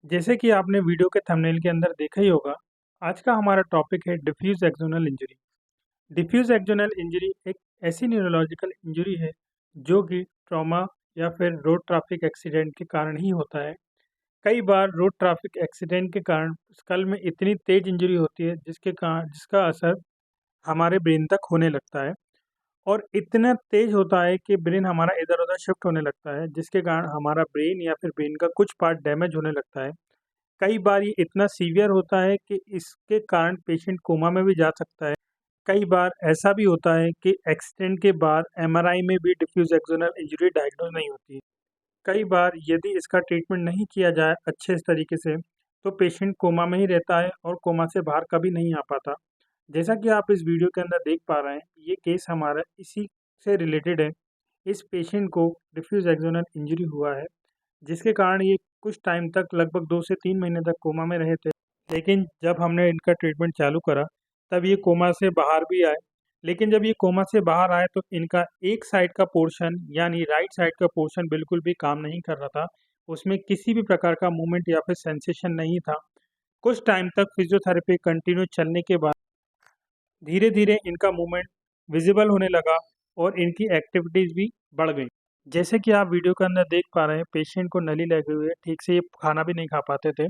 जैसे कि आपने वीडियो के थंबनेल के अंदर देखा ही होगा, आज का हमारा टॉपिक है diffuse axonal injury. Diffuse axonal injury एक ऐसी न्यूरोलॉजिकल इंजरी है, जो कि ट्रॉमा या फिर रोड ट्रैफिक एक्सीडेंट के कारण ही होता है। कई बार रोड ट्रैफिक एक्सीडेंट के कारण स्कल में इतनी तेज़ इंजरी होती है, जिसका असर हमारे ब्रेन तक होने लगता है और इतना तेज़ होता है कि ब्रेन हमारा इधर-उधर शिफ्ट होने लगता है, जिसके कारण हमारा ब्रेन या फिर ब्रेन का कुछ पार्ट डैमेज होने लगता है। कई बार ये इतना सीवियर होता है कि इसके कारण पेशेंट कोमा में भी जा सकता है। कई बार ऐसा भी होता है कि एक्सीडेंट के बाद एमआरआई में भी डिफ्यूज़ एक्सोनल इंजरी डायग्नोज नहीं होती है। कई बार यदि इसका ट्रीटमेंट नहीं किया जाए अच्छे तरीके से, तो पेशेंट कोमा में ही रहता है और कोमा से बाहर कभी नहीं आ पाता। जैसा कि आप इस वीडियो के अंदर देख पा रहे हैं, ये केस हमारा इसी से रिलेटेड है। इस पेशेंट को डिफ्यूज़ एक्सोनल इंजरी हुआ है, जिसके कारण ये कुछ टाइम तक लगभग 2 से 3 महीने तक कोमा में रहे थे। लेकिन जब हमने इनका ट्रीटमेंट चालू करा, तब ये कोमा से बाहर भी आए। लेकिन जब ये कोमा से बाहर आए तो इनका एक साइड का पोर्शन यानी राइट साइड का पोर्शन बिल्कुल भी काम नहीं कर रहा था। उसमें किसी भी प्रकार का मूवमेंट या फिर सेंसेशन नहीं था। कुछ टाइम तक फिज़ियोथेरेपी कंटिन्यू चलने के बाद धीरे-धीरे इनका मूवमेंट विज़िबल होने लगा और इनकी एक्टिविटीज़ भी बढ़ गई। जैसे कि आप वीडियो के अंदर देख पा रहे हैं, पेशेंट को नली लगी हुई है, ठीक से ये खाना भी नहीं खा पाते थे।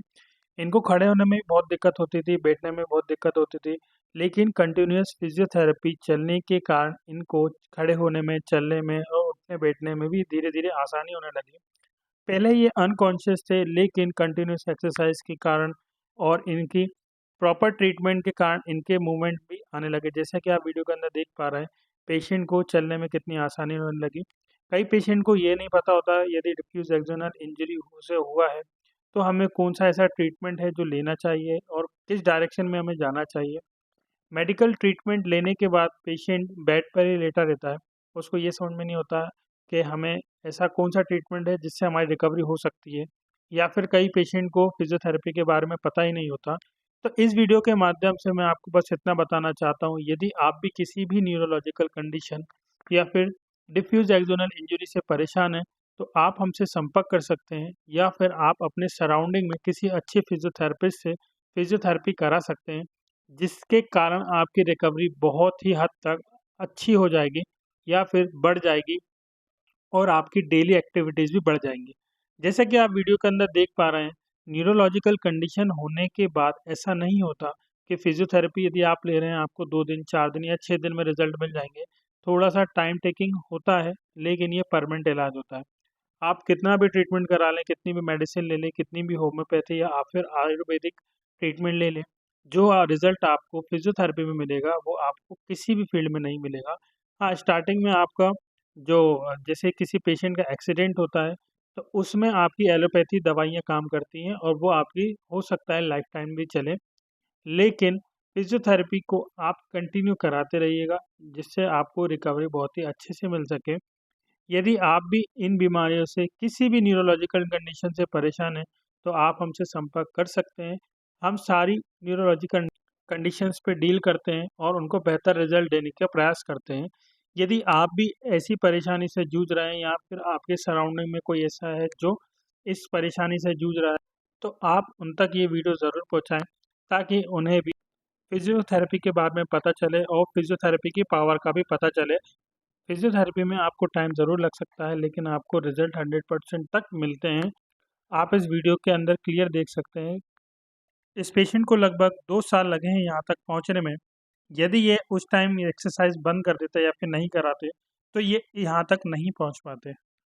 इनको खड़े होने में बहुत दिक्कत होती थी, बैठने में बहुत दिक्कत होती थी, लेकिन कंटिन्यूअस फिज़ियोथेरेपी चलने के कारण इनको खड़े होने में, चलने में और उठने-बैठने में भी धीरे-धीरे आसानी होने लगी। पहले ये अनकॉन्शियस थे, लेकिन कंटिन्यूअस एक्सरसाइज के कारण और इनकी प्रॉपर ट्रीटमेंट के कारण इनके मूवमेंट भी आने लगे। जैसा कि आप वीडियो के अंदर देख पा रहे हैं, पेशेंट को चलने में कितनी आसानी होने लगी। कई पेशेंट को ये नहीं पता होता यदि डिफ्यूज़ एक्सोनल इंजरी से हुआ है, तो हमें कौन-सा ऐसा ट्रीटमेंट है जो लेना चाहिए और किस डायरेक्शन में हमें जाना चाहिए। मेडिकल ट्रीटमेंट लेने के बाद पेशेंट बेड पर ही लेटा रहता है। उसको ये समझ में नहीं होता कि हमें ऐसा कौन-सा ट्रीटमेंट है जिससे हमारी रिकवरी हो सकती है या फिर कई पेशेंट को फिज़ियोथेरेपी के बारे में पता ही नहीं होता। तो इस वीडियो के माध्यम से मैं आपको बस इतना बताना चाहता हूँ, यदि आप भी किसी भी न्यूरोलॉजिकल कंडीशन या फिर डिफ्यूज़ एक्सोनल इंजरी से परेशान हैं, तो आप हमसे संपर्क कर सकते हैं या फिर आप अपने सराउंडिंग में किसी अच्छे फिज़ियोथेरेपिस्ट से फिज़ियोथेरेपी करा सकते हैं। जिसके कारण आपकी रिकवरी बहुत ही हद तक अच्छी हो जाएगी या फिर बढ़ जाएगी और आपकी डेली एक्टिविटीज़ भी बढ़ जाएँगी। जैसा कि आप वीडियो के अंदर देख पा रहे हैं, न्यूरोलॉजिकल कंडीशन होने के बाद ऐसा नहीं होता कि फ़िज़ियोथेरेपी यदि आप ले रहे हैं, आपको 2 दिन, 4 दिन या 6 दिन में रिज़ल्ट मिल जाएँगे। थोड़ा-सा टाइम टेकिंग होता है, लेकिन ये परमानेंट इलाज होता है। आप कितना भी ट्रीटमेंट करा लें, कितनी भी मेडिसिन ले लें, कितनी भी होम्योपैथी या फिर आयुर्वेदिक ट्रीटमेंट ले लें, जो रिज़ल्ट आपको फिज़ियोथेरेपी में मिलेगा, वो आपको किसी भी फ़ील्ड में नहीं मिलेगा। हाँ, स्टार्टिंग में आपका जो जैसे किसी पेशेंट का एक्सीडेंट होता है, तो उसमें आपकी एलोपैथी दवाइयाँ काम करती हैं और वो आपकी हो सकता है लाइफ़ टाइम भी चले। लेकिन फिज़ियोथेरेपी को आप कंटिन्यू कराते रहिएगा, जिससे आपको रिकवरी बहुत ही अच्छे से मिल सके। यदि आप भी इन बीमारियों से किसी भी न्यूरोलॉजिकल कंडीशन से परेशान हैं, तो आप हमसे संपर्क कर सकते हैं। हम सारी न्यूरोलॉजिकल कंडीशंस पे डील करते हैं और उनको बेहतर रिज़ल्ट देने का प्रयास करते हैं। यदि आप भी ऐसी परेशानी से जूझ रहे हैं या फिर आपके सराउंडिंग में कोई ऐसा है जो इस परेशानी से जूझ रहा है, तो आप उन तक ये वीडियो ज़रूर पहुँचाएँ, ताकि उन्हें भी फिज़ियोथेरेपी के बारे में पता चले और फिज़ियोथेरेपी की पावर का भी पता चले। फिज़ियोथेरेपी में आपको टाइम ज़रूर लग सकता है, लेकिन आपको रिज़ल्ट 100% तक मिलते हैं। आप इस वीडियो के अंदर क्लियर देख सकते हैं। इस पेशेंट को लगभग 2 साल लगे हैं यहाँ तक पहुँचने में। यदि ये उस टाइम एक्सरसाइज़ बंद कर देते या फिर नहीं कराते, तो ये यहाँ तक नहीं पहुँच पाते।